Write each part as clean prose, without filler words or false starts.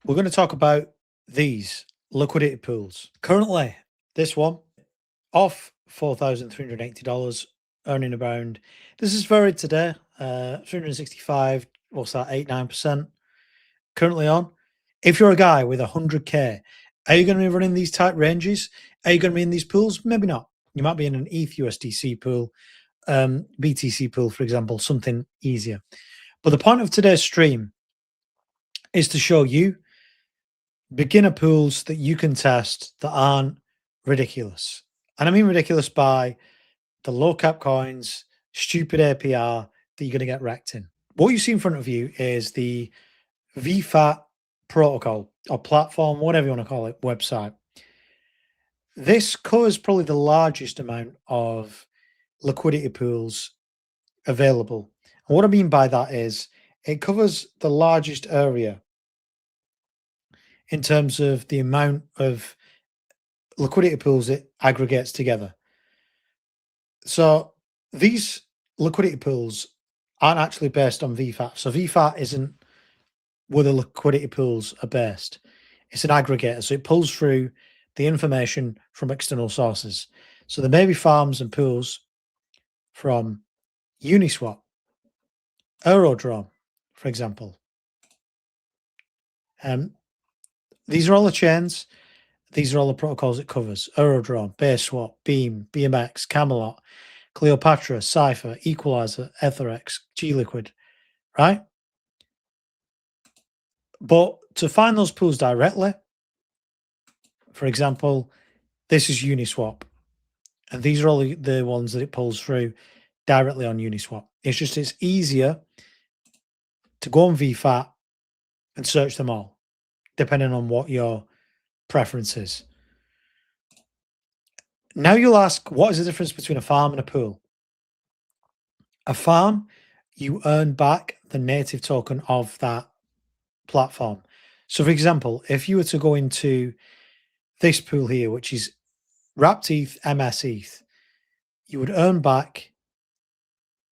we're going to talk about these liquidity pools. Currently, this one off $4,380, earning around, this is varied today, 365, what's that, 8-9% currently on. If you're a guy with 100K, are you going to be running these tight ranges? Are you going to be in these pools? Maybe not. You might be in an ETH USDC pool, BTC pool, for example, something easier. But the point of today's stream is to show you beginner pools that you can test that aren't ridiculous. And I mean ridiculous by the low cap coins, stupid APR that you're going to get wrecked in. What you see in front of you is the VFAT protocol or platform, whatever you want to call it, website. This covers probably the largest amount of liquidity pools available. And what I mean by that is it covers the largest area in terms of the amount of liquidity pools it aggregates together. So these liquidity pools aren't actually based on VFAT. So VFAT isn't where the liquidity pools are based. It's an aggregator. So it pulls through the information from external sources. So there may be farms and pools from Uniswap, Eurodrome, for example. These are all the chains. These are all the protocols it covers. Eurodrome, BaseSwap, Beam, BMX, Camelot, Cleopatra, Cypher, Equalizer, EtherX, GLiquid, right? But to find those pools directly, for example, this is Uniswap. And these are all the ones that it pulls through directly on Uniswap. It's easier to go on VFAT and search them all, depending on what your preference is. Now you'll ask, what is the difference between a farm and a pool? A farm, you earn back the native token of that platform. So for example, if you were to go into this pool here, which is Wrapped ETH, MS ETH, you would earn back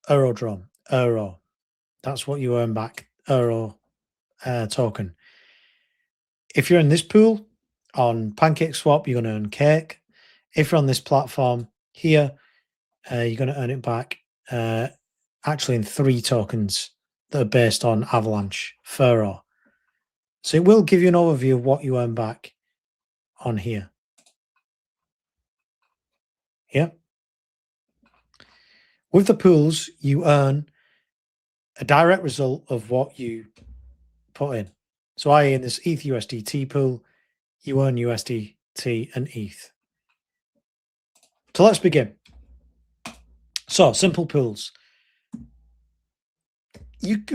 Eurodrome, Euro. That's what you earn back, Euro token. If you're in this pool on PancakeSwap, you're going to earn Cake. If you're on this platform here, you're going to earn it back actually in 3 tokens that are based on Avalanche, Furrow. So it will give you an overview of what you earn back on here. Yeah. With the pools, you earn a direct result of what you put in. So i.e. in this ETH USDT pool, you earn USDT and ETH. So let's begin. So simple pools.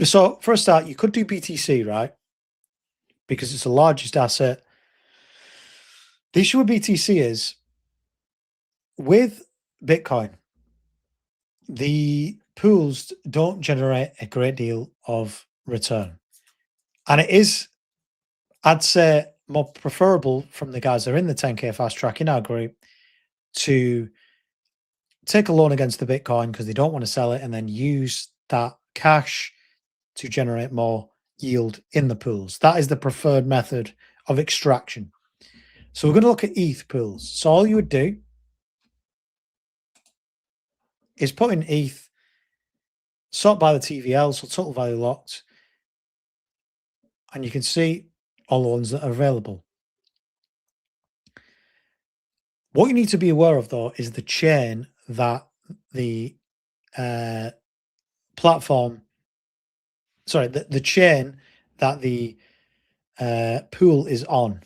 So for a start, you could do BTC, right? Because it's the largest asset. The issue with BTC is with Bitcoin, the pools don't generate a great deal of return. And it is, I'd say, more preferable from the guys that are in the 10K fast track in our group to take a loan against the Bitcoin because they don't want to sell it and then use that cash to generate more yield in the pools. That is the preferred method of extraction. So we're going to look at ETH pools. So all you would do is put in ETH, sort by the TVL, so total value locked, and you can see all the ones that are available. What you need to be aware of, though, is the chain that the platform, sorry, the chain that the pool is on.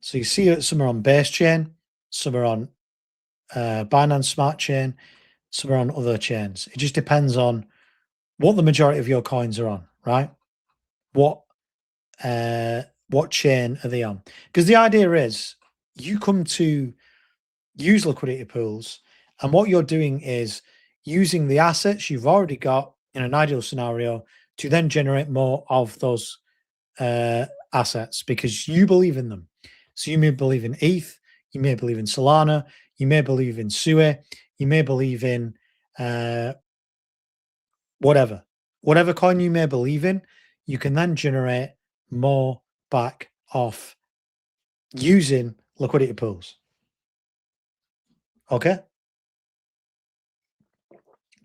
So you see some are on Base Chain, some are on Binance Smart Chain, some are on other chains. It just depends on what the majority of your coins are on, right? What chain are they on? Because the idea is you come to use liquidity pools, and what you're doing is using the assets you've already got in an ideal scenario to then generate more of those assets because you believe in them. So you may believe in ETH, you may believe in Solana, you may believe in SUI, you may believe in whatever coin you may believe in, you can then generate more back of using liquidity pools. Okay.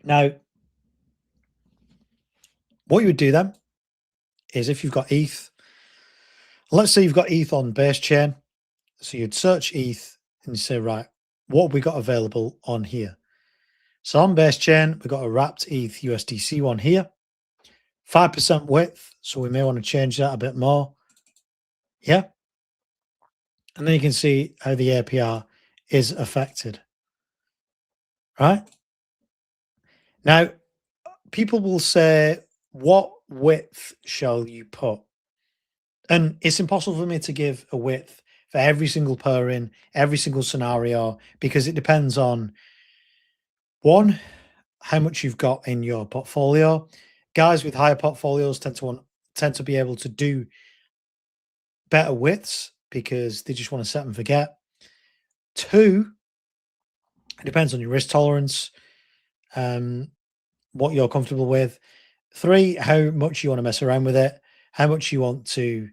Now, what you would do then is if you've got ETH, let's say you've got ETH on base chain. So you'd search ETH and you say, right, what have we got available on here? So on base chain, we've got a wrapped ETH USDC one here, 5% width. So we may want to change that a bit more. Yeah. And then you can see how the APR is affected. Right. Now, people will say, what width shall you put? And it's impossible for me to give a width for every single pair in every single scenario because it depends on one, how much you've got in your portfolio. Guys with higher portfolios tend to be able to do better widths because they just want to set and forget. Two, it depends on your risk tolerance, what you're comfortable with. Three, how much you want to mess around with it, how much you want to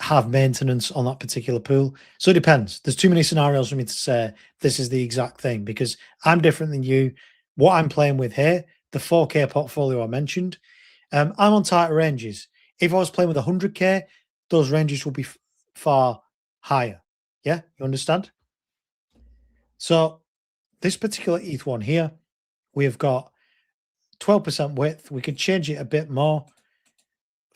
have maintenance on that particular pool. So it depends. There's too many scenarios for me to say this is the exact thing because I'm different than you. What I'm playing with here, the 4K portfolio I mentioned, I'm on tighter ranges. If I was playing with 100K, those ranges will be far higher. Yeah, you understand? So this particular ETH one here, we've got 12% width. We could change it a bit more.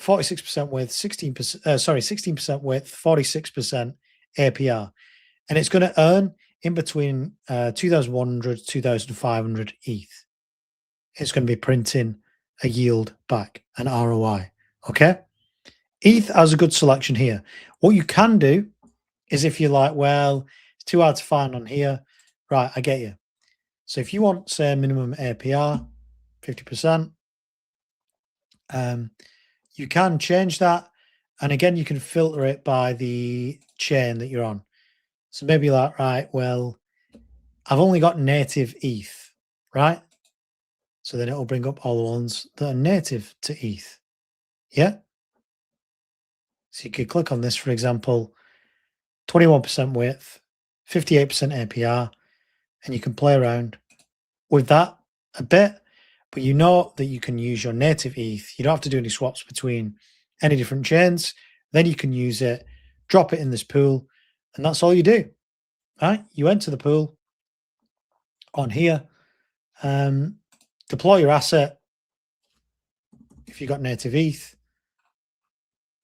46% width, 16% width, 46% APR. And it's going to earn in between 2,100, 2,500 ETH. It's going to be printing a yield back, an ROI. Okay. ETH has a good selection here. What you can do is if you're like, well, it's too hard to find on here. Right, I get you. So if you want, say, minimum APR, 50%, you can change that. And again, you can filter it by the chain that you're on. So maybe like, right, well, I've only got native ETH, right? So then it'll bring up all the ones that are native to ETH. Yeah. So you could click on this, for example, 21% width, 58% APR, and you can play around with that a bit, but you know that you can use your native ETH. You don't have to do any swaps between any different chains. Then you can use it, drop it in this pool, and that's all you do. Right? You enter the pool on here, deploy your asset. If you've got native ETH,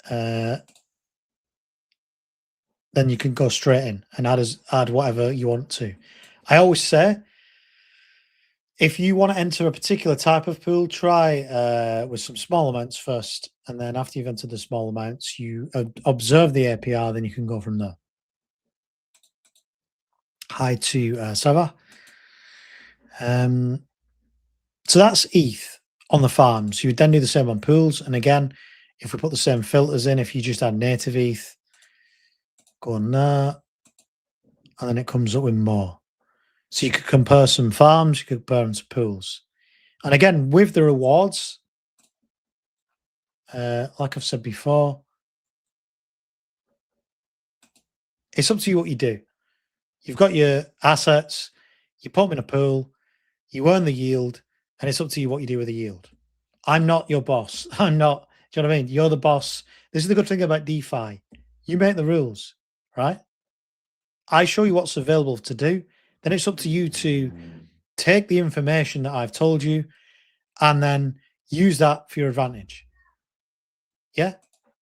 then you can go straight in and add whatever you want to. I always say, if you want to enter a particular type of pool, try with some small amounts first. And then after you've entered the small amounts, you observe the APR, then you can go from there. Hi to Sava. So that's ETH on the farms. You would then do the same on pools. And again, if we put the same filters in, if you just add native ETH, go on there, and then it comes up with more. So you could compare some farms, you could compare them to pools. And again, with the rewards, like I've said before, it's up to you what you do. You've got your assets, you put them in a pool, you earn the yield, and it's up to you what you do with the yield. I'm not your boss. I'm not, do you know what I mean? You're the boss. This is the good thing about DeFi. You make the rules, right? I show you what's available to do. Then it's up to you to take the information that I've told you and then use that for your advantage. Yeah.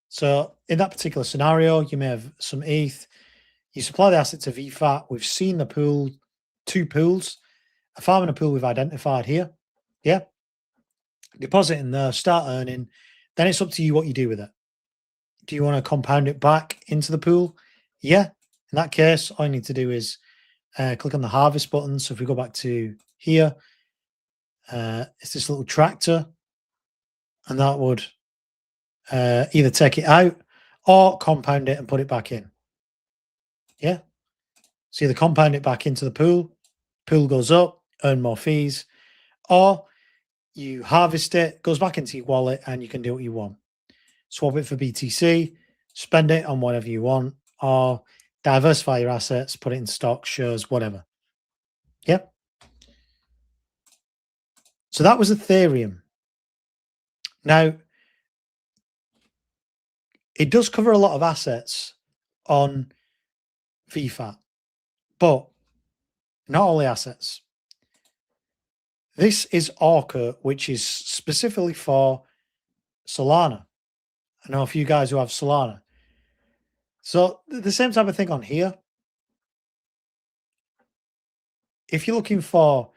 So in that particular scenario, you may have some ETH. You supply the asset to VFAT. We've seen the pool, two pools, a farm and a pool we've identified here. Yeah. Deposit in there, start earning. Then it's up to you what you do with it. Do you want to compound it back into the pool? Yeah. In that case, all you need to do is click on the harvest button. So if we go back to here, it's this little tractor, and that would either take it out or compound it and put it back in. Yeah. So either compound it back into the pool goes up, earn more fees, or you harvest it, goes back into your wallet, and you can do what you want. Swap it for BTC, spend it on whatever you want, or diversify your assets, put it in stocks, shares, whatever. Yep. So that was Ethereum. Now, it does cover a lot of assets on VFAT, but not all the assets. This is Orca, which is specifically for Solana. I know a few guys who have Solana. So the same type of thing on here. If you're looking for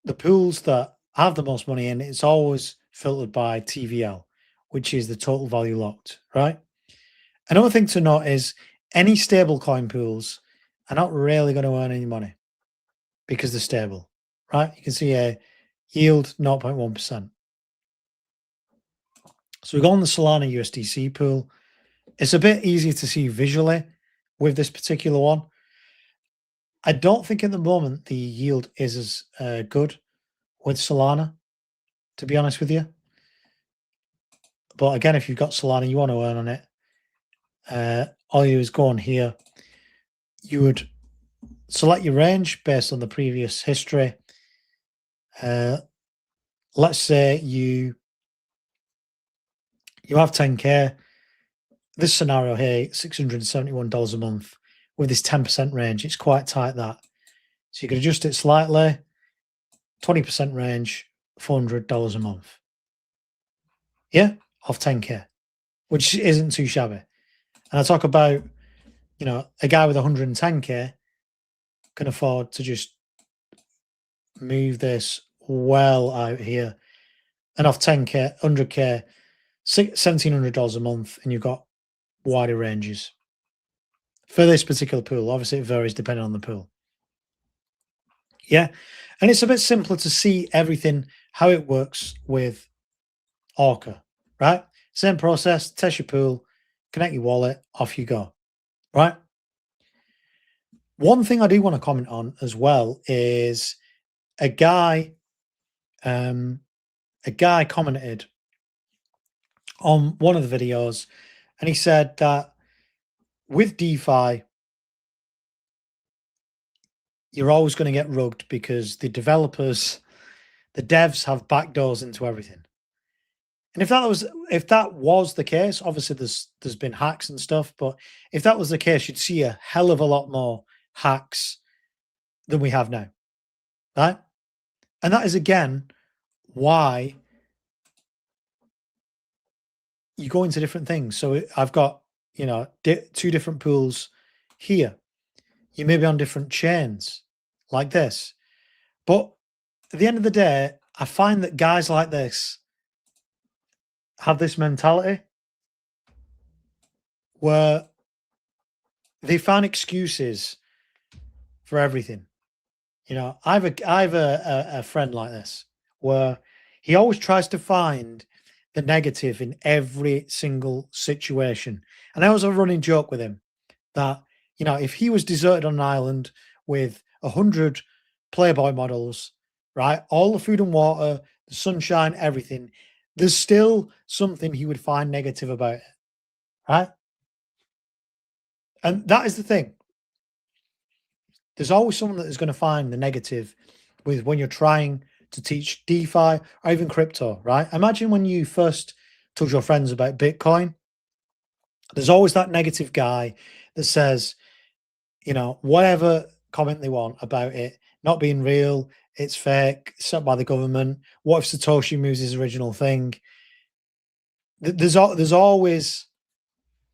the pools that have the most money in, it's always filtered by TVL, which is the total value locked, right? Another thing to note is any stablecoin pools are not really going to earn any money because they're stable, right? You can see a yield 0.1%. So we go on the Solana USDC pool. It's a bit easier to see visually with this particular one. I don't think at the moment the yield is as good with Solana, to be honest with you. But again, if you've got Solana, you want to earn on it. All you do is go on here. You would select your range based on the previous history. Let's say you have 10K. This scenario here, $671 a month with this 10% range. It's quite tight, that. So you can adjust it slightly. 20% range, $400 a month. Yeah, off 10K, which isn't too shabby. And I talk about, a guy with 110K can afford to just move this well out here. And off 10K, 100K, $1,700 a month, and you've got wider ranges. For this particular pool, obviously it varies depending on the pool. Yeah, and it's a bit simpler to see everything, how it works with Orca, right? Same process, test your pool, connect your wallet, off you go, right? One thing I do want to comment on as well is a guy commented on one of the videos, and he said that with DeFi, you're always going to get rugged because the devs have backdoors into everything. And if that was the case, obviously there's been hacks and stuff, but if that was the case, you'd see a hell of a lot more hacks than we have now, right? And that is again why you go into different things. So I've got two different pools here. You may be on different chains like this, but at the end of the day, I find that guys like this have this mentality where they find excuses for everything. I have a friend like this where he always tries to find the negative in every single situation. And I was a running joke with him that, if he was deserted on an island with 100 Playboy models, right, all the food and water, the sunshine, everything, there's still something he would find negative about it, right? And that is the thing. There's always someone that is going to find the negative with when you're trying to teach DeFi or even crypto, right? Imagine when you first told your friends about Bitcoin, there's always that negative guy that says, whatever comment they want about it not being real, it's fake, set by the government. What if Satoshi moves his original thing? There's always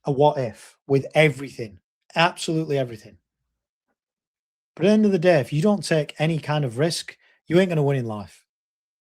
a what if with everything, absolutely everything. But at the end of the day, if you don't take any kind of risk, you ain't going to win in life.